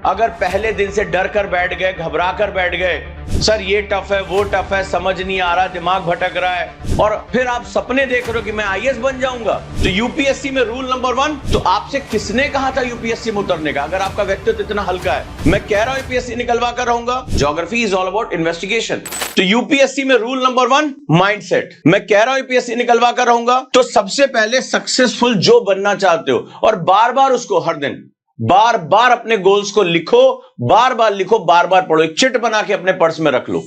अगर पहले दिन से डर कर बैठ गए, घबरा कर बैठ गए, सर ये टफ है, वो टफ है, समझ नहीं आ रहा, दिमाग भटक रहा है, और फिर आप सपने देख रहे हो कि मैं आईएएस बन जाऊंगा, तो यूपीएससी में रूल नंबर 1, तो आपसे किसने कहा था यूपीएससी में उतरने का? अगर आपका व्यक्तित्व इतना हल्का है, मैं कह रहा हूं यूपीएससी निकलवा कर रहूंगा। Geography is all about investigation. तो यूपीएससी में रूल नंबर 1 माइंडसेट। मैं कह रहा हूं यूपीएससी निकलवा कर रहूंगा। तो सबसे पहले सक्सेसफुल जो बनना चाहते हो, और बार बार उसको हर दिन बार बार अपने गोल्स को लिखो, बार बार लिखो, बार बार पढ़ो, एक चिट बना के अपने पर्स में रख लो,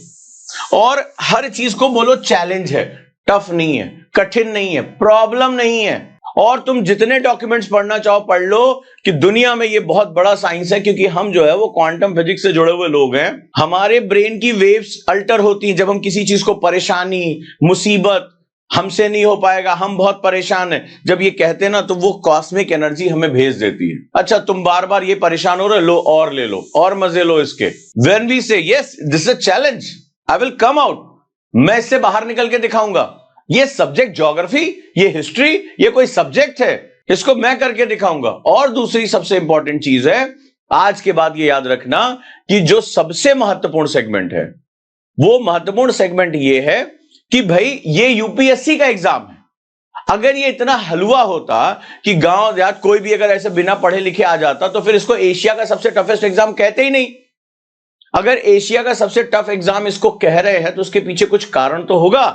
और हर चीज को बोलो चैलेंज है, टफ नहीं है, कठिन नहीं है, प्रॉब्लम नहीं है। और तुम जितने डॉक्यूमेंट्स पढ़ना चाहो पढ़ लो, कि दुनिया में ये बहुत बड़ा साइंस है, क्योंकि हम जो है वो क्वांटम फिजिक्स से जुड़े हुए लोग हैं। हमारे ब्रेन की वेव्स अल्टर होती हैं जब हम किसी चीज को, परेशानी, मुसीबत, हमसे नहीं हो पाएगा, हम बहुत परेशान हैं, जब ये कहते हैं ना, तो वो कॉस्मिक एनर्जी हमें भेज देती है। अच्छा तुम बार बार ये परेशान हो रहे, लो और ले लो, और मजे लो इसके। व्हेन वी से yes this is a challenge, I will come out, मैं इससे बाहर निकल के दिखाऊंगा। ये सब्जेक्ट ज्योग्राफी, ये हिस्ट्री, ये कोई सब्जेक्ट है, इसको मैं करके दिखाऊंगा। और दूसरी सबसे इंपॉर्टेंट चीज है, आज के बाद ये याद रखना कि जो सबसे महत्वपूर्ण सेगमेंट है, वो महत्वपूर्ण सेगमेंट ये है कि भाई ये यूपीएससी का एग्जाम है। अगर ये इतना हलवा होता कि गांव देहात कोई भी अगर ऐसे बिना पढ़े लिखे आ जाता, तो फिर इसको एशिया का सबसे टफेस्ट एग्जाम कहते ही नहीं। अगर एशिया का सबसे टफ एग्जाम इसको कह रहे हैं, तो उसके पीछे कुछ कारण तो होगा।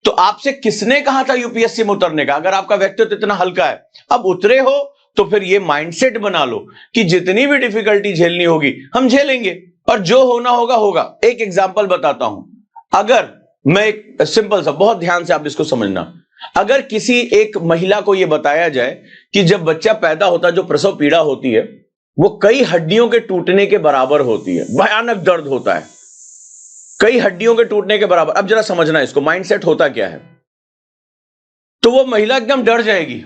तो आपसे किसने कहा था यूपीएससी में उतरने का? अगर आपका व्यक्तित्व इतना हल्का है, अब उतरे हो, तो फिर ये माइंडसेट बना लो कि जितनी भी डिफिकल्टी झेलनी होगी हम झेलेंगे, और जो होना होगा होगा। एक एग्जांपल बताता हूं, अगर मैं एक सिंपल सा, बहुत ध्यान से आप इसको समझना, अगर किसी एक महिला को यह बताया जाए कि जब बच्चा पैदा होता है, जो प्रसव पीड़ा होती है वो कई हड्डियों के टूटने के बराबर होती है, भयानक दर्द होता है, कई हड्डियों के टूटने के बराबर। अब जरा समझना इसको, माइंडसेट होता क्या है। तो वो महिला एकदम डर जाएगी,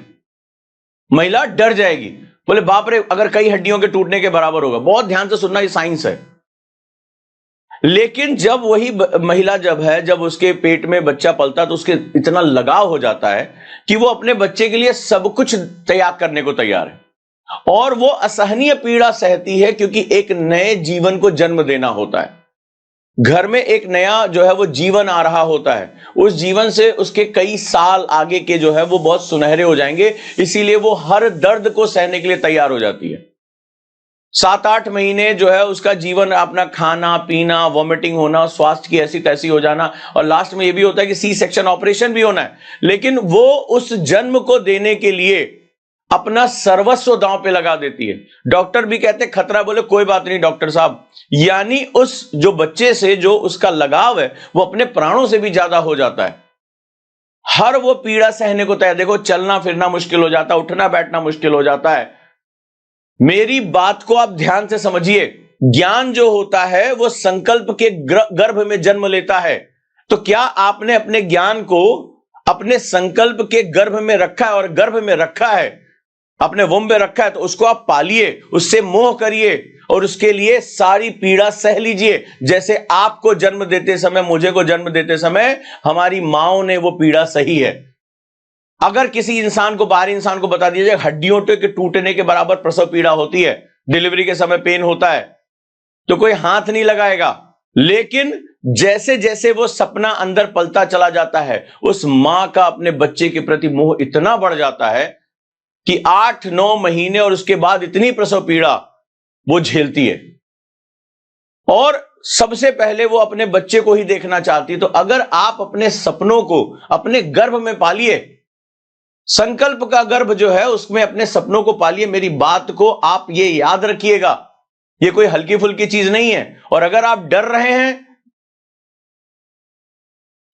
महिला डर जाएगी, बोले बाप रे, अगर कई हड्डियों के टूटने के बराबर होगा। बहुत ध्यान से सुनना, ये साइंस है। लेकिन जब वही महिला जब उसके पेट में बच्चा पलता, तो उसके इतना लगाव हो जाता है कि वो अपने बच्चे के लिए सब कुछ त्याग करने को तैयार है, और वो असहनीय पीड़ा सहती है, क्योंकि एक नए जीवन को जन्म देना होता है। घर में एक नया जो है वो जीवन आ रहा होता है, उस जीवन से उसके कई साल आगे के जो है वो बहुत सुनहरे हो जाएंगे, इसीलिए वो हर दर्द को सहने के लिए तैयार हो जाती है। 7-8 महीने जो है उसका जीवन, अपना खाना पीना, वॉमिटिंग होना, स्वास्थ्य की ऐसी तैसी हो जाना, और लास्ट में यह भी होता है कि सी सेक्शन ऑपरेशन भी होना है। लेकिन वो उस जन्म को देने के लिए अपना सर्वस्व दांव पे लगा देती है। डॉक्टर भी कहते हैं खतरा, बोले कोई बात नहीं डॉक्टर साहब, यानी उस जो बच्चे से जो उसका लगाव है वो अपने प्राणों से भी ज्यादा हो जाता है। हर वो पीड़ा सहने को तैयार। देखो, चलना फिरना मुश्किल हो जाता है, उठना बैठना मुश्किल हो जाता है। मेरी बात को आप ध्यान से समझिए, ज्ञान जो होता है वो संकल्प के गर्भ में जन्म लेता है। तो क्या आपने अपने ज्ञान को अपने संकल्प के गर्भ में रखा है? और गर्भ में रखा है, अपने वुम्ब में रखा है, तो उसको आप पालिए, उससे मोह करिए, और उसके लिए सारी पीड़ा सह लीजिए। जैसे आपको जन्म देते समय, मुझे को जन्म देते समय हमारी माओ ने वो पीड़ा सही है। अगर किसी इंसान को, बाहरी इंसान को बता दिया जाए हड्डियों के टूटने के बराबर प्रसव पीड़ा होती है, डिलीवरी के समय पेन होता है, तो कोई हाथ नहीं लगाएगा। लेकिन जैसे जैसे वो सपना अंदर पलता चला जाता है, उस मां का अपने बच्चे के प्रति मोह इतना बढ़ जाता है कि 8-9 महीने और उसके बाद इतनी प्रसव पीड़ा वो झेलती है, और सबसे पहले वो अपने बच्चे को ही देखना चाहती है। तो अगर आप अपने सपनों को अपने गर्भ में पालिए, संकल्प का गर्भ जो है उसमें अपने सपनों को पालिए। मेरी बात को आप ये याद रखिएगा, ये कोई हल्की फुल्की चीज नहीं है। और अगर आप डर रहे हैं,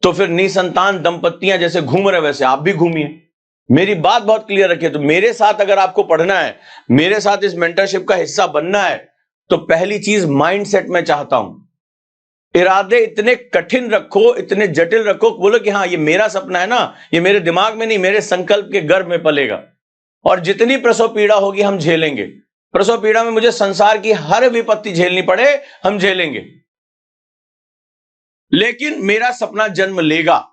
तो फिर निसंतान दंपत्तियां जैसे घूम रहे वैसे आप भी घूमिए। मेरी बात बहुत क्लियर रखिए। तो मेरे साथ अगर आपको पढ़ना है, मेरे साथ इस मेंटरशिप का हिस्सा बनना है, तो पहली चीज माइंडसेट में चाहता हूं, इरादे इतने कठिन रखो, इतने जटिल रखो, बोलो कि हाँ ये मेरा सपना है ना, ये मेरे दिमाग में नहीं, मेरे संकल्प के गर्भ में पलेगा। और जितनी प्रसव पीड़ा होगी हम झेलेंगे। प्रसव पीड़ा में मुझे संसार की हर विपत्ति झेलनी पड़े, हम झेलेंगे, लेकिन मेरा सपना जन्म लेगा,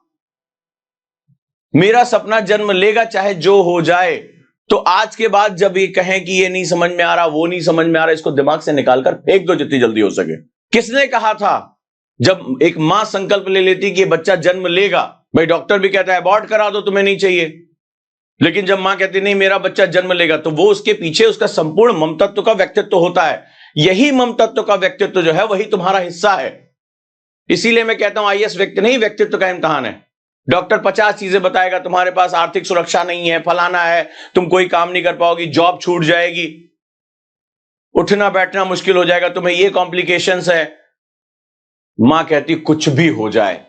मेरा सपना जन्म लेगा, चाहे जो हो जाए। तो आज के बाद जब ये कहें कि ये नहीं समझ में आ रहा, वो नहीं समझ में आ रहा, इसको दिमाग से निकालकर फेंक दो जितनी जल्दी हो सके। किसने कहा था? जब एक मां संकल्प ले लेती कि ये बच्चा जन्म लेगा, भाई डॉक्टर भी कहता है अबॉर्ट करा दो, तुम्हें नहीं चाहिए, लेकिन जब मां कहती नहीं मेरा बच्चा जन्म लेगा, तो वो उसके पीछे उसका संपूर्ण ममतत्व का व्यक्तित्व होता है। यही ममतत्व का व्यक्तित्व जो है वही तुम्हारा हिस्सा है। इसीलिए मैं कहता हूं आईएएस व्यक्ति नहीं, व्यक्तित्व का इम्तिहान है। डॉक्टर 50 चीजें बताएगा, तुम्हारे पास आर्थिक सुरक्षा नहीं है, फलाना है, तुम कोई काम नहीं कर पाओगी, जॉब छूट जाएगी, उठना बैठना मुश्किल हो जाएगा, तुम्हें ये कॉम्प्लिकेशंस है। मां कहती कुछ भी हो जाए,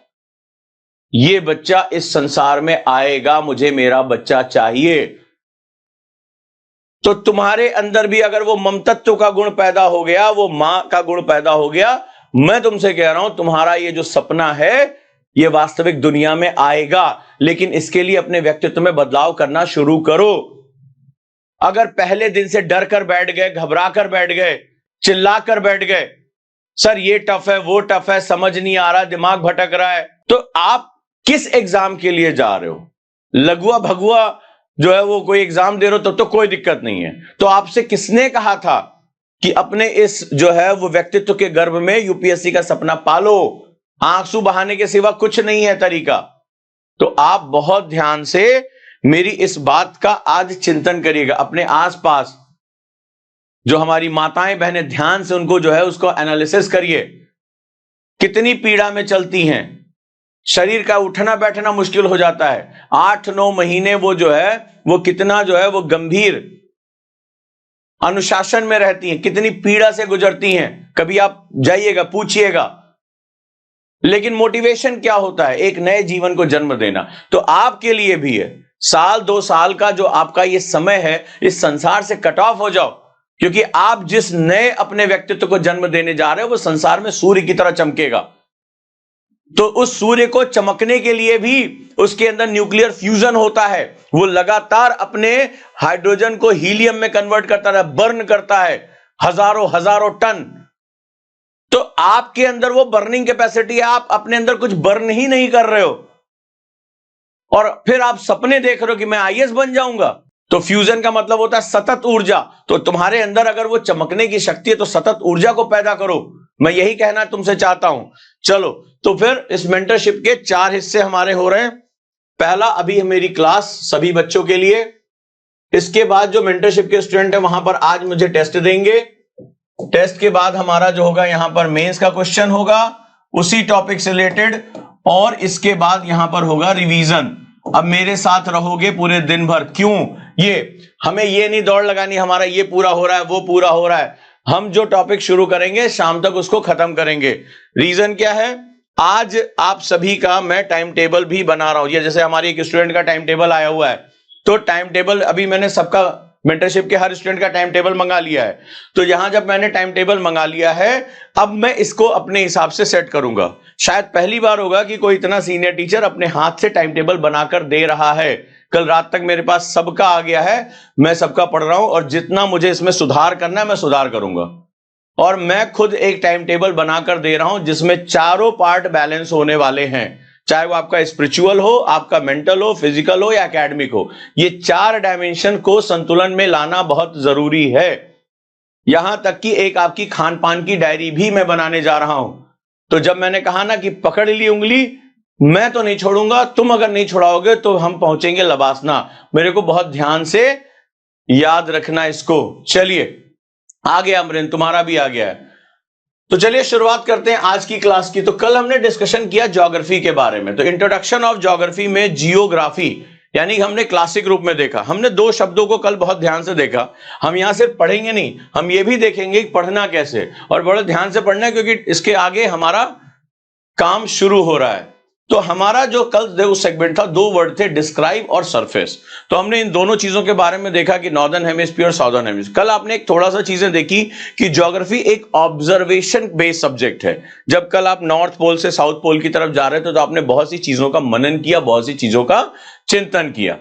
ये बच्चा इस संसार में आएगा, मुझे मेरा बच्चा चाहिए। तो तुम्हारे अंदर भी अगर वो ममतत्व का गुण पैदा हो गया, वो मां का गुण पैदा हो गया, मैं तुमसे कह रहा हूं तुम्हारा ये जो सपना है ये वास्तविक दुनिया में आएगा। लेकिन इसके लिए अपने व्यक्तित्व में बदलाव करना शुरू करो। अगर पहले दिन से डर कर बैठ गए, घबरा कर बैठ गए, चिल्ला कर बैठ गए, सर ये टफ है, वो टफ है, समझ नहीं आ रहा, दिमाग भटक रहा है, तो आप किस एग्जाम के लिए जा रहे हो? लघुआ भगुआ जो है वो कोई एग्जाम दे रहे हो तो कोई दिक्कत नहीं है। तो आपसे किसने कहा था कि अपने इस जो है वो व्यक्तित्व के गर्भ में यूपीएससी का सपना पालो? आंसू बहाने के सिवा कुछ नहीं है तरीका। तो आप बहुत ध्यान से मेरी इस बात का आज चिंतन करिएगा। अपने आसपास जो हमारी माताएं बहनें, ध्यान से उनको जो है उसको एनालिसिस करिए, कितनी पीड़ा में चलती हैं, शरीर का उठना बैठना मुश्किल हो जाता है, 8-9 महीने वो जो है वो कितना जो है वो गंभीर अनुशासन में रहती हैं, कितनी पीड़ा से गुजरती हैं। कभी आप जाइएगा, पूछिएगा। लेकिन मोटिवेशन क्या होता है? एक नए जीवन को जन्म देना। तो आपके लिए भी है, 1-2 साल का जो आपका ये समय है, इस संसार से कट ऑफ हो जाओ, क्योंकि आप जिस नए अपने व्यक्तित्व को जन्म देने जा रहे हो वो संसार में सूर्य की तरह चमकेगा। तो उस सूर्य को चमकने के लिए भी उसके अंदर न्यूक्लियर फ्यूजन होता है, वो लगातार अपने हाइड्रोजन को हीलियम में कन्वर्ट करता है, बर्न करता है, हजारों टन। तो आपके अंदर वो बर्निंग कैपेसिटी है, आप अपने अंदर कुछ बर्न ही नहीं कर रहे हो, और फिर आप सपने देख रहे हो कि मैं आईएएस बन जाऊंगा। तो फ्यूजन का मतलब होता है सतत ऊर्जा। तो तुम्हारे अंदर अगर वो चमकने की शक्ति है तो सतत ऊर्जा को पैदा करो, मैं यही कहना तुमसे चाहता हूं। चलो, तो फिर इस मेंटरशिप के 4 हिस्से हमारे हो रहे हैं। पहला, अभी मेरी क्लास सभी बच्चों के लिए। इसके बाद जो मेंटरशिप के स्टूडेंट है वहां पर आज मुझे टेस्ट देंगे। टेस्ट के बाद हमारा जो होगा यहां पर मेंस का क्वेश्चन होगा उसी टॉपिक से रिलेटेड, और इसके बाद यहां पर होगा रिवीजन। अब मेरे साथ रहोगे पूरे दिन भर। क्यों? ये हमें ये नहीं दौड़ लगानी हमारा ये पूरा हो रहा है वो पूरा हो रहा है। हम जो टॉपिक शुरू करेंगे शाम तक उसको खत्म करेंगे। रीजन क्या है? आज आप सभी का मैं टाइम टेबल भी बना रहा हूं। ये जैसे हमारी एक स्टूडेंट का टाइम टेबल आया हुआ है, तो टाइम टेबल अभी मैंने सबका मेंटरशिप के हर स्टूडेंट का टाइम टेबल मंगा लिया है। तो यहां जब मैंने टाइम टेबल मंगा लिया है, अब मैं इसको अपने हिसाब से सेट करूंगा। शायद पहली बार होगा कि कोई इतना सीनियर टीचर अपने हाथ से टाइम टेबल बनाकर दे रहा है। कल रात तक मेरे पास सबका आ गया है, मैं सबका पढ़ रहा हूं, और जितना मुझे इसमें सुधार करना है मैं सुधार करूंगा। और मैं खुद एक टाइम टेबल बनाकर दे रहा हूं जिसमें चारों पार्ट बैलेंस होने वाले हैं, चाहे वो आपका स्पिरिचुअल हो, आपका मेंटल हो, फिजिकल हो या एकेडमिक हो। ये 4 डायमेंशन को संतुलन में लाना बहुत जरूरी है। यहां तक कि एक आपकी खान पान की डायरी भी मैं बनाने जा रहा हूं। तो जब मैंने कहा ना कि पकड़ ली उंगली, मैं तो नहीं छोड़ूंगा, तुम अगर नहीं छुड़ाओगे तो हम पहुंचेंगे लबासना। मेरे को बहुत ध्यान से याद रखना इसको। चलिए, आ गया अमरिंद, तुम्हारा भी आ गया है। तो चलिए शुरुआत करते हैं आज की क्लास की। तो कल हमने डिस्कशन किया ज्योग्राफी के बारे में। तो इंट्रोडक्शन ऑफ ज्योग्राफी में जियोग्राफी यानी हमने क्लासिक रूप में देखा। हमने 2 शब्दों को कल बहुत ध्यान से देखा। हम यहां सिर्फ पढ़ेंगे नहीं, हम ये भी देखेंगे कि पढ़ना कैसे, और बड़े ध्यान से पढ़ना है क्योंकि इसके आगे हमारा काम शुरू हो रहा है। तो हमारा जो कल सेगमेंट था, 2 वर्ड थे, डिस्क्राइब और सरफेस। तो हमने इन दोनों चीजों के बारे में देखा कि नॉर्दर्न हेमिस्फीयर और साउदर्न हेमिस्फीयर। कल आपने एक थोड़ा सा चीजें देखी कि ज्योग्राफी एक ऑब्जर्वेशन बेस्ड सब्जेक्ट है। जब कल आप नॉर्थ पोल से साउथ पोल की तरफ जा रहे थे तो आपने बहुत सी चीजों का मनन किया, बहुत सी चीजों का चिंतन किया।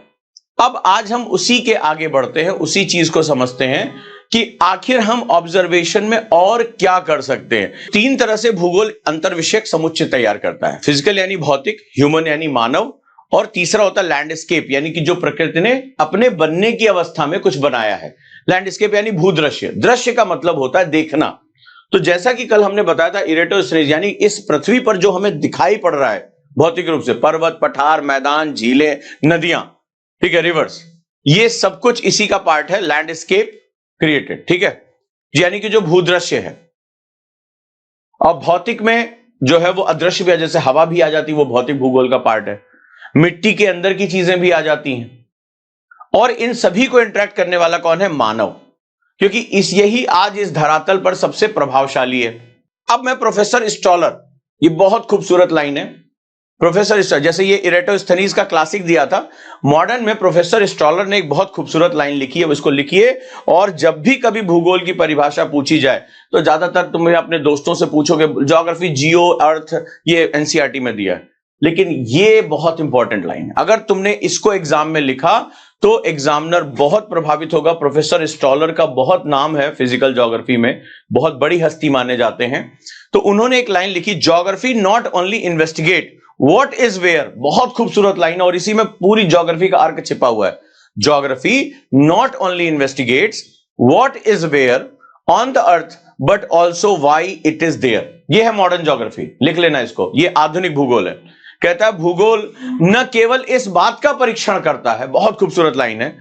अब आज हम उसी के आगे बढ़ते हैं, उसी चीज को समझते हैं कि आखिर हम ऑब्जर्वेशन में और क्या कर सकते हैं। 3 तरह से भूगोल अंतर विषयक समुच्चय तैयार करता है। फिजिकल यानी भौतिक, ह्यूमन यानी मानव, और तीसरा होता है लैंडस्केप, यानी कि जो प्रकृति ने अपने बनने की अवस्था में कुछ बनाया है। लैंडस्केप यानी भूदृश्य। दृश्य का मतलब होता है देखना। तो जैसा कि कल हमने बताया था, इरेटोस्थनीज यानी इस पृथ्वी पर जो हमें दिखाई पड़ रहा है भौतिक रूप से, पर्वत, पठार, मैदान, झीलें, नदियां, ठीक है, रिवर्स, ये सब कुछ इसी का पार्ट है, लैंडस्केप क्रिएटेड, ठीक है, यानी कि जो भूदृश्य है। और भौतिक में जो है वो अदृश्य भी है, जैसे हवा भी आ जाती है, वो भौतिक भूगोल का पार्ट है। मिट्टी के अंदर की चीजें भी आ जाती हैं। और इन सभी को इंटरेक्ट करने वाला कौन है? मानव, क्योंकि यही आज इस धरातल पर सबसे प्रभावशाली है। अब मैं प्रोफेसर स्टॉलर, ये बहुत खूबसूरत लाइन है, प्रोफेसर स्टॉलर, जैसे ये इरेटोस्थनीज का क्लासिक दिया था, मॉडर्न में प्रोफेसर स्टॉलर ने एक बहुत खूबसूरत लाइन लिखी है, उसको लिखिए। और जब भी कभी भूगोल की परिभाषा पूछी जाए तो ज्यादातर तुम अपने दोस्तों से पूछोगे, ज्योग्राफी, जियो, अर्थ, ये एनसीईआरटी में दिया है, लेकिन ये बहुत इंपॉर्टेंट लाइन है। अगर तुमने इसको एग्जाम में लिखा तो एग्जामिनर बहुत प्रभावित होगा। प्रोफेसर स्टॉलर का बहुत नाम है फिजिकल ज्योग्राफी में, बहुत बड़ी हस्ती माने जाते हैं। तो उन्होंने एक लाइन लिखी, geography not only investigate what is where. बहुत खूबसूरत लाइन है और इसी में पूरी ज्योग्राफी का अर्क छिपा हुआ है। Geography not only investigates what is where on the earth but also why it is there. यह है मॉडर्न ज्योग्राफी, लिख लेना इसको, यह आधुनिक भूगोल है। कहता है भूगोल न केवल इस बात का परीक्षण करता है, बहुत खूबसूरत लाइन है,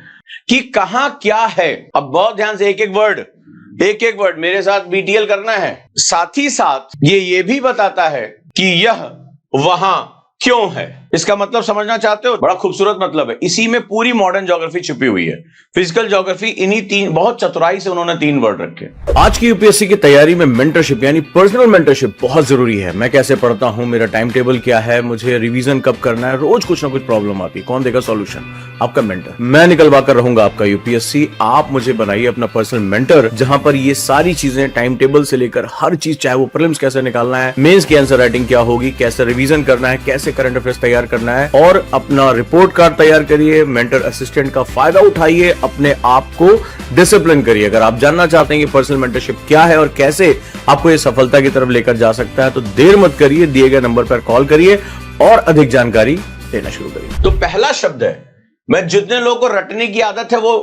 कि कहां क्या है। अब बहुत ध्यान से एक एक वर्ड मेरे साथ बीटीएल करना है। साथ ही साथ ये भी बताता है कि यह वहां क्यों है। इसका मतलब समझना चाहते हो? बड़ा खूबसूरत मतलब है, इसी में पूरी मॉडर्न ज्योग्राफी छुपी हुई है। फिजिकल ज्योग्राफी, इन्हीं तीन, बहुत चतुराई से उन्होंने 3 वर्ड रखे। आज की यूपीएससी की तैयारी में मेंटरशिप यानी पर्सनल मेंटरशिप बहुत जरूरी है। मैं कैसे पढ़ता हूं, मेरा टाइम टेबल क्या है, मुझे रिवीजन कब करना है, रोज कुछ ना कुछ प्रॉब्लम आती है, कौन देगा सॉल्यूशन? आपका मेंटर। मैं निकलवा कर रहूंगा आपका यूपीएससी। आप मुझे बनाइए अपना पर्सनल मेंटर, जहां पर ये सारी चीजें टाइम टेबल से लेकर हर चीज, चाहे वो प्रीलिम्स कैसे निकालना है, मेंस की आंसर राइटिंग क्या होगी, कैसे रिवीजन करना है, कैसे करंट अफेयर्स तैयार करना है, और अपना रिपोर्ट कार्ड तैयार करिए। मेंटर असिस्टेंट का फायदा उठाइए, अपने आप को डिसिप्लिन करिए। अगर आप जानना चाहते हैं कि पर्सनल मेंटरशिप क्या है और कैसे आपको ये सफलता की तरफ लेकर जा सकता है, तो देर मत करिए, दिए गए नंबर पर कॉल करिए और अधिक जानकारी देना शुरू करिए। तो पहला शब्द है, मैं जितने लोगों को रटने की आदत है वो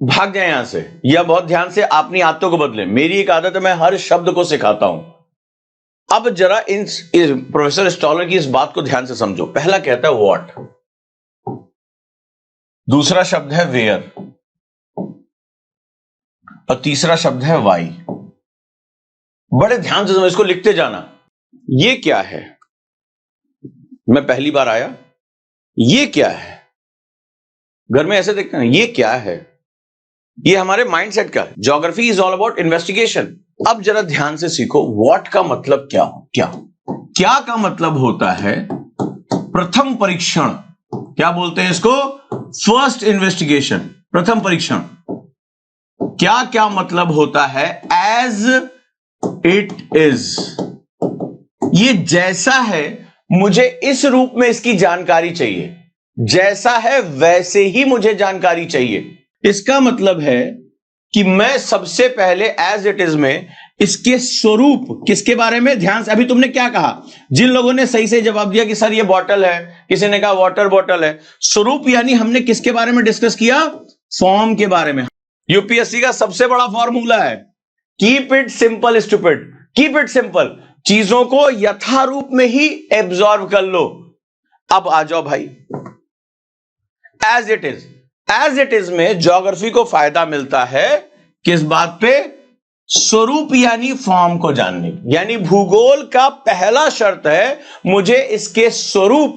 भाग जाए यहां से, या बहुत ध्यान से अपनी आदतों को बदले। मेरी एक आदत है, मैं हर शब्द को सिखाता हूं। अब जरा इन प्रोफेसर स्टॉलर की इस बात को ध्यान से समझो। पहला कहता है व्हाट, दूसरा शब्द है वेयर, और तीसरा शब्द है व्हाई। बड़े ध्यान से समझो, इसको लिखते जाना। ये क्या है? मैं पहली बार आया, ये क्या है? घर में ऐसे देखते हैं, ये क्या है? ये हमारे माइंडसेट का। Geography is all about investigation. अब जरा ध्यान से सीखो, व्हाट का मतलब क्या का मतलब होता है प्रथम परीक्षण। क्या बोलते हैं इसको? फर्स्ट इन्वेस्टिगेशन, प्रथम परीक्षण। क्या मतलब होता है? एज इट इज, ये जैसा है मुझे इस रूप में इसकी जानकारी चाहिए, जैसा है वैसे ही मुझे जानकारी चाहिए। इसका मतलब है कि मैं सबसे पहले एज इट इज में इसके स्वरूप, किसके बारे में? ध्यान से, अभी तुमने क्या कहा? जिन लोगों ने सही से जवाब दिया कि सर ये बॉटल है, किसी ने कहा वाटर बॉटल है। स्वरूप यानी हमने किसके बारे में डिस्कस किया? फॉर्म के बारे में। यूपीएससी का सबसे बड़ा फॉर्मूला है, keep it simple stupid. Keep it simple, चीजों को यथारूप में ही एब्जॉर्व कर लो। अब आ जाओ भाई, as it is. As it is में ज्योग्राफी को फायदा मिलता है किस बात पे? स्वरूप यानी फॉर्म को जानने। यानी भूगोल का पहला शर्त है मुझे इसके स्वरूप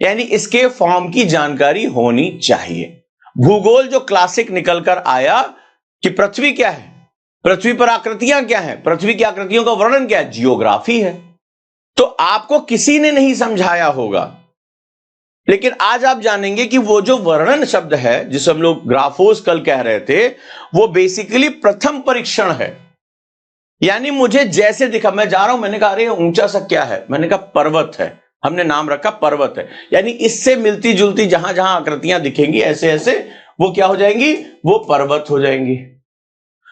यानी इसके फॉर्म की जानकारी होनी चाहिए। भूगोल जो क्लासिक निकल कर आया कि पृथ्वी क्या है, पृथ्वी पर आकृतियां क्या है, पृथ्वी की आकृतियों का वर्णन क्या है, जियोग्राफी है। तो आपको किसी ने नहीं समझाया होगा, लेकिन आज आप जानेंगे कि वो जो वर्णन शब्द है जिसे हम लोग ग्राफोस कल कह रहे थे, वो बेसिकली प्रथम परीक्षण है। यानी मुझे जैसे दिखा, मैं जा रहा हूं, मैंने कहा अरे ऊंचा सा क्या है, मैंने कहा पर्वत है, हमने नाम रखा पर्वत है। यानी इससे मिलती जुलती जहां जहां आकृतियां दिखेंगी ऐसे ऐसे वो क्या हो जाएंगी? वो पर्वत हो जाएंगी।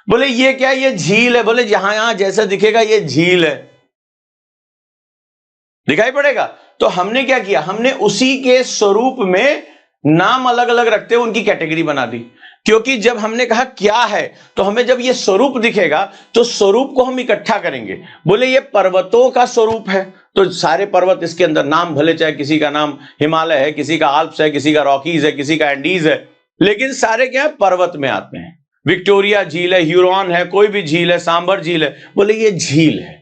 बोले ये क्या, ये झील है। बोले जहां यहां जैसा दिखेगा ये झील है, दिखाई पड़ेगा। तो हमने क्या किया, हमने उसी के स्वरूप में नाम अलग अलग रखते हुए उनकी कैटेगरी बना दी। क्योंकि जब हमने कहा क्या है, तो हमें जब ये स्वरूप दिखेगा तो स्वरूप को हम इकट्ठा करेंगे। बोले ये पर्वतों का स्वरूप है, तो सारे पर्वत इसके अंदर, नाम भले चाहे किसी का नाम हिमालय है, किसी का आल्प्स है, किसी का रॉकीज है, किसी का एंडीज है, लेकिन सारे क्या है, पर्वत में आते हैं। विक्टोरिया झील है, ह्यूरॉन है, कोई भी झील है, सांबर झील है, बोले ये झील है,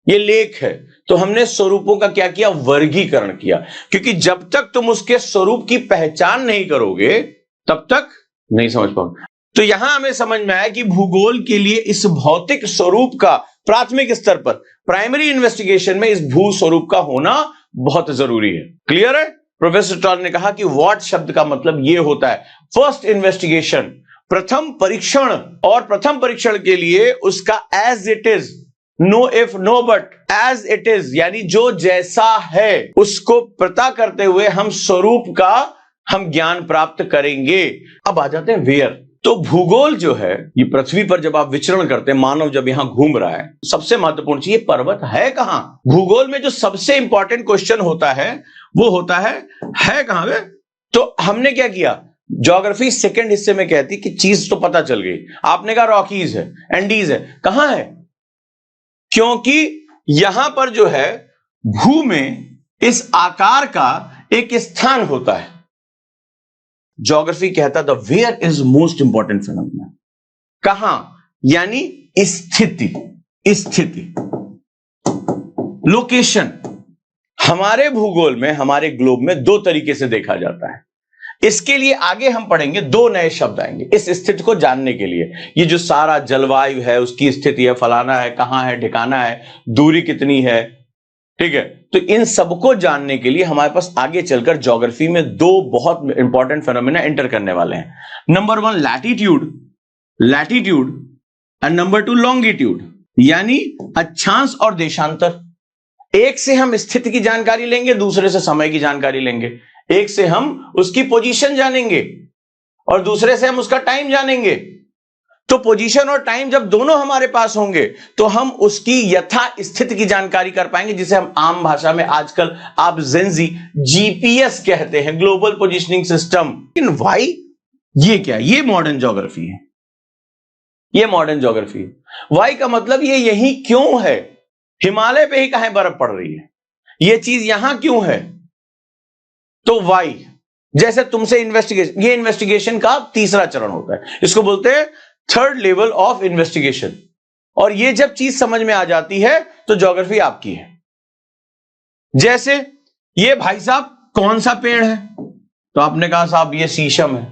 ये लेक है। तो हमने स्वरूपों का क्या किया, वर्गीकरण किया। क्योंकि जब तक तुम उसके स्वरूप की पहचान नहीं करोगे तब तक नहीं समझ पाओगे। तो यहां हमें समझ में आया कि भूगोल के लिए इस भौतिक स्वरूप का प्राथमिक स्तर पर, प्राइमरी इन्वेस्टिगेशन में इस भू स्वरूप का होना बहुत जरूरी है। क्लियर है? प्रोफेसर टॉल ने कहा कि व्हाट शब्द का मतलब यह होता है फर्स्ट इन्वेस्टिगेशन, प्रथम परीक्षण। और प्रथम परीक्षण के लिए उसका as it is, no if no but, as it is, यानी जो जैसा है उसको पता करते हुए हम स्वरूप का हम ज्ञान प्राप्त करेंगे। अब आ जाते हैं वेयर। तो भूगोल जो है, ये पृथ्वी पर जब आप विचरण करते हैं, मानव जब यहां घूम रहा है, सबसे महत्वपूर्ण चीज, ये पर्वत है कहां। भूगोल में जो सबसे इंपॉर्टेंट क्वेश्चन होता है वो होता है कहां वे। तो हमने क्या किया, ज्योग्राफी सेकंड हिस्से में कहती कि चीज तो पता चल गई, आपने कहा रॉकीज है, एंडीज है, कहां है? क्योंकि यहां पर जो है भू में इस आकार का एक स्थान होता है। ज्योग्राफी कहता the where is most important phenomena, कहां, यानी स्थिति, स्थिति, लोकेशन। हमारे भूगोल में, हमारे ग्लोब में दो तरीके से देखा जाता है। इसके लिए आगे हम पढ़ेंगे, दो नए शब्द आएंगे इस स्थिति को जानने के लिए। ये जो सारा जलवायु है, उसकी स्थिति है, फलाना है, कहां है, ठिकाना है, दूरी कितनी है, ठीक है। तो इन सबको जानने के लिए हमारे पास आगे चलकर ज्योग्राफी में दो बहुत इंपॉर्टेंट फिनोमेना एंटर करने वाले हैं। Number 1 latitude, latitude, and number 2 longitude, यानी अक्षांश और देशांतर। एक से हम स्थिति की जानकारी लेंगे, दूसरे से समय की जानकारी लेंगे। एक से हम उसकी पोजीशन जानेंगे और दूसरे से हम उसका टाइम जानेंगे। तो पोजीशन और टाइम जब दोनों हमारे पास होंगे तो हम उसकी यथा स्थिति की जानकारी कर पाएंगे, जिसे हम आम भाषा में आजकल आप जेनजी जीपीएस कहते हैं, ग्लोबल पोजीशनिंग सिस्टम। लेकिन वाई, ये क्या, ये मॉडर्न ज्योग्राफी है, ये मॉडर्न ज्योग्राफी है। वाई का मतलब ये यही क्यों है, हिमालय पे ही कहां बर्फ पड़ रही है, ये चीज यहां क्यों है। तो वाई, जैसे तुमसे इन्वेस्टिगेशन, ये इन्वेस्टिगेशन का तीसरा चरण होता है, इसको बोलते हैं थर्ड लेवल ऑफ इन्वेस्टिगेशन। और ये जब चीज समझ में आ जाती है तो ज्योग्राफी आपकी है। जैसे ये भाई साहब कौन सा पेड़ है, तो आपने कहा साहब ये शीशम है।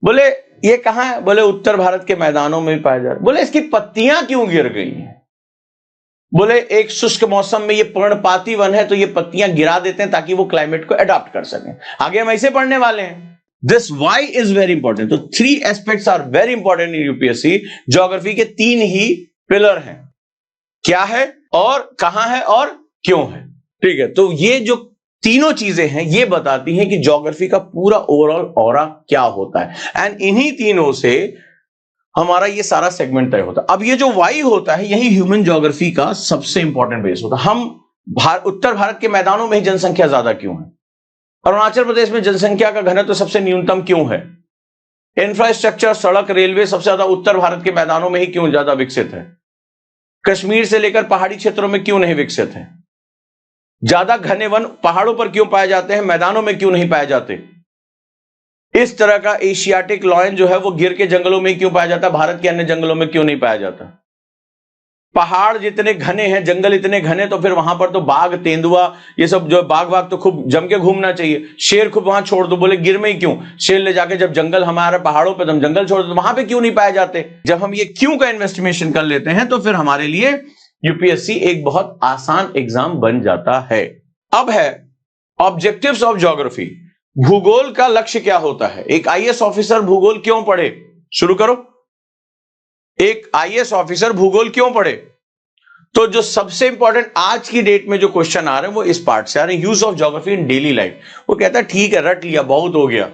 बोले ये कहां है, बोले उत्तर भारत के मैदानों में भी पाया जा रहा है। बोले इसकी पत्तियां क्यों गिर गई हैं, बोले एक शुष्क मौसम में ये पर्णपाती वन है तो ये पत्तियां गिरा देते हैं ताकि वो क्लाइमेट को अडॉप्ट कर सकें। आगे हम ऐसे पढ़ने वाले हैं। This why is very important. तो 3 aspects are very important in UPSC. Geography के 3 ही पिलर हैं, क्या है और कहां है और क्यों है, ठीक है। तो ये जो तीनों चीजें हैं ये बताती हैं कि ज्योग्राफी का पूरा ओवरऑल ऑरा क्या होता है। एंड इन्हीं तीनों से हमारा ये सारा सेगमेंट तय होता है। अब ये जो वाई होता है यही ह्यूमन ज्योग्राफी का सबसे इंपॉर्टेंट बेस होता है। हम उत्तर भारत के मैदानों में ही जनसंख्या ज्यादा क्यों है, अरुणाचल प्रदेश में जनसंख्या का घनत्व सबसे न्यूनतम क्यों है, इंफ्रास्ट्रक्चर, सड़क, रेलवे सबसे ज्यादा उत्तर भारत के मैदानों में ही क्यों ज्यादा विकसित है, कश्मीर से लेकर पहाड़ी क्षेत्रों में क्यों नहीं विकसित है, ज्यादा घने वन पहाड़ों पर क्यों पाए जाते हैं, मैदानों में क्यों नहीं पाए जाते। इस तरह का एशियाटिक लॉयन जो है वो गिर के जंगलों में क्यों पाया जाता है, भारत के अन्य जंगलों में क्यों नहीं पाया जाता। पहाड़ जितने घने हैं, जंगल इतने घने, तो फिर वहां पर तो बाघ, तेंदुआ, ये सब जो बाघ तो खूब जम के घूमना चाहिए। शेर खूब वहां छोड़ दो, बोले गिर में ही क्यों, शेर ले जाके जब जंगल हमारे पहाड़ों पर हम जंगल छोड़ दो, वहां पे क्यों नहीं पाए जाते। जब हम ये क्यों का इन्वेस्टिगेशन कर लेते हैं तो फिर हमारे लिए यूपीएससी एक बहुत आसान एग्जाम बन जाता है। अब है ऑब्जेक्टिव्स ऑफ ज्योग्राफी। भूगोल का लक्ष्य क्या होता है, एक आईएएस ऑफिसर भूगोल क्यों पढ़े, शुरू करो। एक आईएएस ऑफिसर भूगोल क्यों पढ़े, तो जो सबसे इंपॉर्टेंट आज की डेट में जो क्वेश्चन आ रहे हैं वो इस पार्ट से आ रहे हैं, use of geography in daily life. वो कहता है ठीक है रट लिया, बहुत हो गया,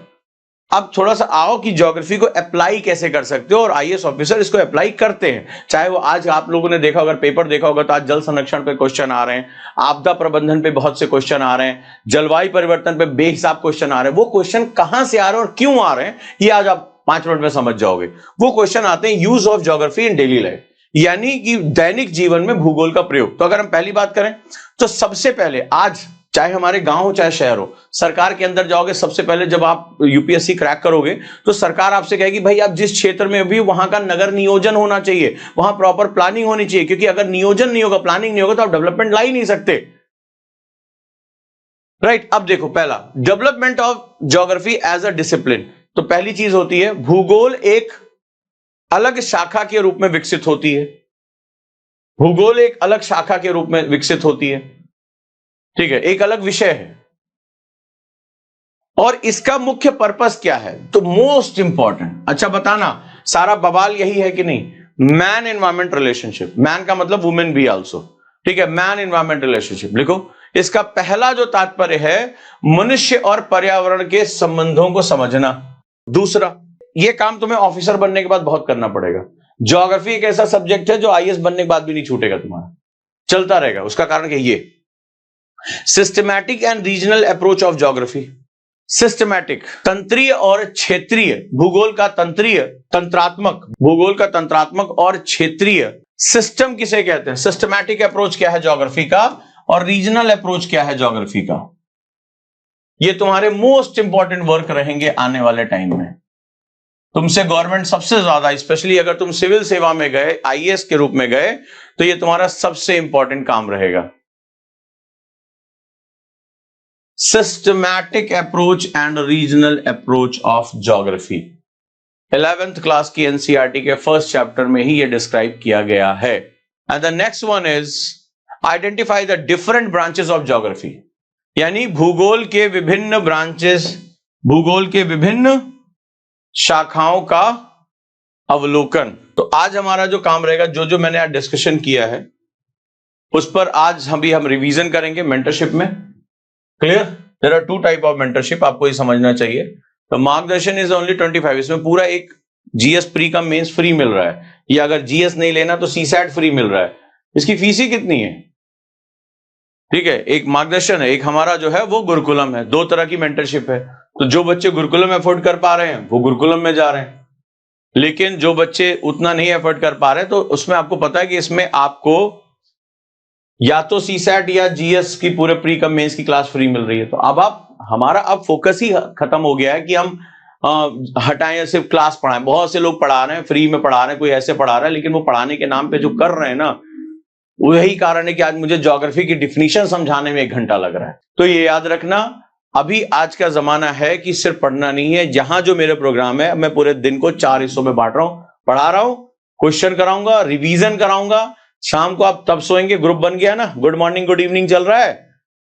अब थोड़ा सा आओ कि ज्योग्राफी को अप्लाई कैसे कर सकते हो, और आईएएस ऑफिसर इसको अप्लाई करते हैं। चाहे वो आज आप लोगों ने देखा, अगर पेपर देखा होगा तो आज जल संरक्षण पे क्वेश्चन आ रहे हैं, आपदा प्रबंधन पे बहुत से क्वेश्चन आ रहे हैं, जलवायु परिवर्तन पे बेहिसाब क्वेश्चन आ रहे हैं। वो क्वेश्चन कहां से आ रहे हैं और क्यों आ रहे हैं, ये आज आप 5 मिनट में समझ जाओगे। वो क्वेश्चन आते हैं use of geography in daily life, यानी कि दैनिक जीवन में भूगोल का प्रयोग। तो अगर हम पहली बात करें तो सबसे पहले आज चाहे हमारे गांव हो चाहे शहर हो, सरकार के अंदर जाओगे, सबसे पहले जब आप यूपीएससी क्रैक करोगे तो सरकार आपसे कहेगी भाई आप जिस क्षेत्र में भी वहां का नगर नियोजन होना चाहिए, वहां प्रॉपर प्लानिंग होनी चाहिए, क्योंकि अगर नियोजन नहीं होगा, प्लानिंग नहीं होगा तो आप डेवलपमेंट ला ही नहीं सकते। राइट। अब देखो, पहला development of geography as a discipline. तो पहली चीज होती है भूगोल एक अलग शाखा के रूप में विकसित होती है। भूगोल एक अलग शाखा के रूप में विकसित होती है, ठीक है, एक अलग विषय है। और इसका मुख्य पर्पस क्या है, तो मोस्ट इंपॉर्टेंट, अच्छा बताना, सारा बवाल यही है कि नहीं, मैन एनवायरमेंट रिलेशनशिप। मैन का मतलब वुमेन भी आल्सो, ठीक है, मैन एनवायरमेंट रिलेशनशिप लिखो। इसका पहला जो तात्पर्य है मनुष्य और पर्यावरण के संबंधों को समझना। दूसरा, यह काम तुम्हें ऑफिसर बनने के बाद बहुत करना पड़ेगा। ज्योग्राफी एक ऐसा सब्जेक्ट है जो आईएएस बनने के बाद भी नहीं छूटेगा, तुम्हारा चलता रहेगा। उसका कारण क्या, ये systematic and regional approach of geography. Systematic, तंत्रीय और क्षेत्रीय, भूगोल का तंत्रीय, तंत्रात्मक, भूगोल का तंत्रात्मक और क्षेत्रीय सिस्टम किसे कहते हैं। सिस्टमैटिक अप्रोच क्या है ज्योग्राफी का, और रीजनल अप्रोच क्या है ज्योग्राफी का। ये तुम्हारे मोस्ट इंपॉर्टेंट वर्क रहेंगे आने वाले टाइम में। तुमसे गवर्नमेंट सबसे ज्यादा, स्पेशली अगर तुम सिविल सेवा में गए, आईएएस के रूप में गए, तो ये तुम्हारा सबसे इंपॉर्टेंट काम रहेगा। Systematic approach and regional approach of geography 11th class की एनसीईआरटी के फर्स्ट चैप्टर में ही ये डिस्क्राइब किया गया है। And the next one is identify the different branches of geography, यानी भूगोल के विभिन्न ब्रांचेस, भूगोल के विभिन्न शाखाओं का अवलोकन। तो आज हमारा जो काम रहेगा, जो मैंने आज डिस्कशन किया है उस पर आज हम रिवीजन करेंगे मेंटरशिप में। Clear? There are 2 type of mentorship, आपको ये समझना चाहिए। तो मार्गदर्शन इज ओनली 25, इसमें पूरा एक जीएस प्री का मेंस फ्री मिल रहा है, या अगर जीएस नहीं लेना तो सीसैट फ्री मिल रहा है। इसकी फीस ही कितनी है, ठीक है। एक मार्गदर्शन है, एक हमारा जो है वो गुरुकुलम है। 2 तरह की मेंटरशिप है। तो जो बच्चे गुरुकुलम अफोर्ड कर पा रहे हैं वो गुरुकुलम में जा रहे हैं, लेकिन जो बच्चे उतना नहीं अफोर्ड कर पा रहे हैं तो उसमें आपको पता है कि इसमें आपको या तो सीसैट या जीएस की पूरे प्री कम मेंस की क्लास फ्री मिल रही है। तो अब हमारा फोकस ही खत्म हो गया है कि हम हटाएं, सिर्फ क्लास पढ़ाएं। बहुत से लोग पढ़ा रहे हैं, फ्री में पढ़ा रहे हैं, कोई ऐसे पढ़ा रहा है, लेकिन वो पढ़ाने के नाम पे जो कर रहे हैं ना, वही कारण है कि आज मुझे ज्योग्राफी की डिफिनीशन समझाने में 1 घंटा लग रहा है। तो ये याद रखना, अभी आज का जमाना है कि सिर्फ पढ़ना नहीं है। जहां जो मेरे प्रोग्राम है, मैं पूरे दिन को 4 हिस्सों में बांट रहा हूं, पढ़ा रहा हूं, क्वेश्चन कराऊंगा, रिवीजन कराऊंगा। शाम को आप तब सोएंगे, ग्रुप बन गया ना, गुड मॉर्निंग गुड इवनिंग चल रहा है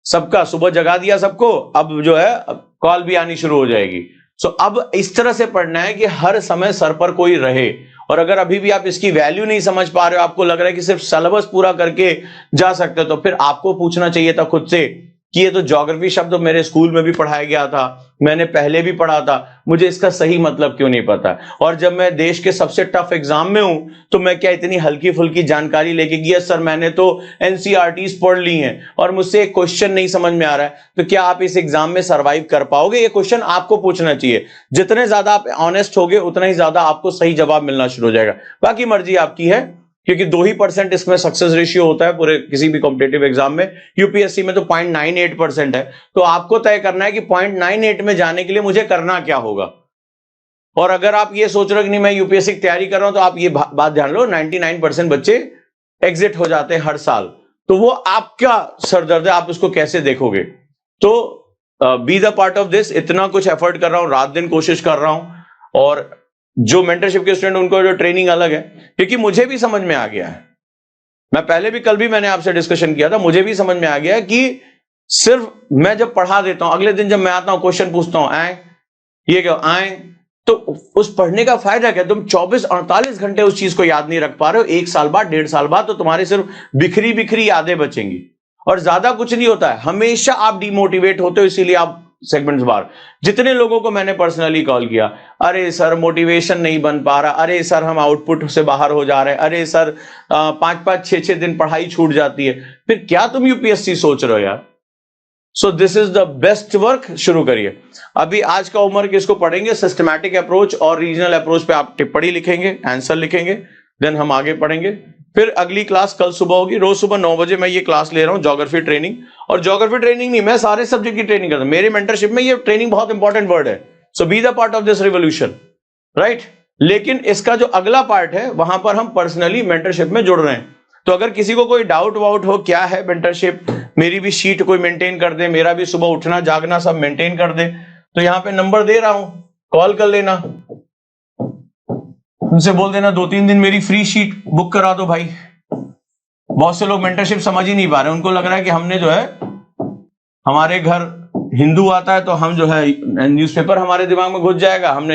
सबका, सुबह जगा दिया सबको, अब जो है कॉल भी आनी शुरू हो जाएगी। सो अब इस तरह से पढ़ना है कि हर समय सर पर कोई रहे। और अगर अभी भी आप इसकी वैल्यू नहीं समझ पा रहे हो, आपको लग रहा है कि सिर्फ सिलेबस पूरा करके जा सकते हो, तो फिर आपको पूछना चाहिए था खुद से कि ये तो ज्योग्राफी शब्द तो मेरे स्कूल में भी पढ़ाया गया था, मैंने पहले भी पढ़ा था, मुझे इसका सही मतलब क्यों नहीं पता। और जब मैं देश के सबसे टफ एग्जाम में हूं तो मैं क्या इतनी हल्की फुल्की जानकारी लेके गया, सर मैंने तो एनसीईआरटीज पढ़ ली हैं और मुझसे एक क्वेश्चन नहीं समझ में आ रहा है, तो क्या आप इस एग्जाम में सर्वाइव कर पाओगे? ये क्वेश्चन आपको पूछना चाहिए। जितने ज्यादा आप ऑनेस्ट होगे उतना ही ज्यादा आपको सही जवाब मिलना शुरू हो जाएगा। बाकी मर्जी आपकी है, क्योंकि 2% इसमें सक्सेस रेशियो होता है पूरे किसी भी कॉम्पिटिटिव एग्जाम में। यूपीएससी में तो 0.98% है। तो आपको तय करना है कि 0.98 में जाने के लिए मुझे करना क्या होगा। और अगर आप ये सोच रहे हो कि नहीं मैं यूपीएससी की तैयारी कर रहा हूं, तो आप ये बात ध्यान लो, 99% बच्चे एग्जिट हो जाते हैं हर साल। तो वो आपका सरदर्द है, आप उसको कैसे देखोगे। तो B the part of this. इतना कुछ एफर्ट कर रहा हूं, रात दिन कोशिश कर रहा हूं। और जो मेंटरशिप के स्टूडेंट उनको जो ट्रेनिंग अलग है, क्योंकि मुझे भी समझ में आ गया है। मैं पहले भी, कल भी मैंने आपसे डिस्कशन किया था, मुझे भी समझ में आ गया है कि सिर्फ मैं जब पढ़ा देता हूं, अगले दिन जब मैं आता हूं क्वेश्चन पूछता हूं, आए ये क्या आए, तो उस पढ़ने का फायदा क्या? तुम 24-48 घंटे उस चीज को याद नहीं रख पा रहे हो। 1 साल बाद, 1.5 साल बाद तो तुम्हारी सिर्फ बिखरी बिखरी यादें बचेंगी और ज्यादा कुछ नहीं होता है। हमेशा आप डिमोटिवेट होते हो, इसीलिए आप सेगमेंट्स बाहर। जितने लोगों को मैंने पर्सनली कॉल किया, अरे सर मोटिवेशन नहीं बन पा रहा, अरे सर हम आउटपुट से बाहर हो जा रहे हैं, अरे सर 5-5 6-6 दिन पढ़ाई छूट जाती है, फिर क्या तुम यूपीएससी सोच रहे हो यार? So this is the best work, शुरू करिए। अभी आज का होमवर्क इसको पढ़ेंगे, सिस्टमैटिक अप्रोच और रीजनल अप्रोच पे आप टिप्पणी लिखेंगे, आंसर लिखेंगे, देन हम आगे पढ़ेंगे। फिर अगली क्लास कल सुबह होगी, रोज सुबह 9 बजे मैं ये क्लास ले रहा हूं, ज्योग्राफी ट्रेनिंग। और ज्योग्राफी ट्रेनिंग नहीं, मैं सारे सब्जेक्ट की ट्रेनिंग करता हूं। मेरे मेंटरशिप में ये ट्रेनिंग बहुत इंपॉर्टेंट वर्ड है, so be the part of this revolution, right. लेकिन इसका जो अगला पार्ट है वहां पर हम पर्सनली मेंटरशिप में जुड़ रहे हैं। तो अगर किसी को कोई डाउट वाउट हो क्या है मेंटरशिप, मेरी भी शीट कोई मेंटेन कर दे, मेरा भी सुबह उठना जागना सब मेंटेन कर दे, तो यहां पे नंबर दे रहा हूं, कॉल कर लेना, उनसे बोल देना 2-3 दिन मेरी फ्री शीट बुक करा दो भाई। बहुत से लोग मेंटरशिप समझ ही नहीं पा रहे, उनको लग रहा है कि हमने जो है, हमारे घर हिंदू आता है तो हम जो है न्यूज़पेपर हमारे दिमाग में घुस जाएगा, हमने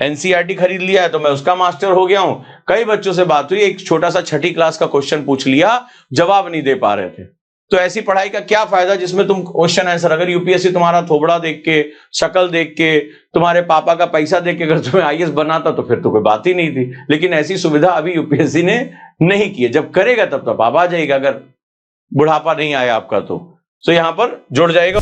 एनसीईआरटी खरीद लिया है तो मैं उसका मास्टर हो गया हूं। कई बच्चों से बात हुई, एक छोटा सा 6ठी क्लास का क्वेश्चन पूछ लिया, जवाब नहीं दे पा रहे थे। तो ऐसी पढ़ाई का क्या फायदा जिसमें तुम क्वेश्चन आंसर, अगर यूपीएससी तुम्हारा थोबड़ा देख के, शक्ल देख के, तुम्हारे पापा का पैसा देख के अगर तुम्हें आईएएस बनाता तो फिर तो कोई बात ही नहीं थी। लेकिन ऐसी सुविधा अभी यूपीएससी ने नहीं की है, जब करेगा तब तो आप आ जाएगा, अगर बुढ़ापा नहीं आया आपका तो यहां पर जुड़ जाएगा।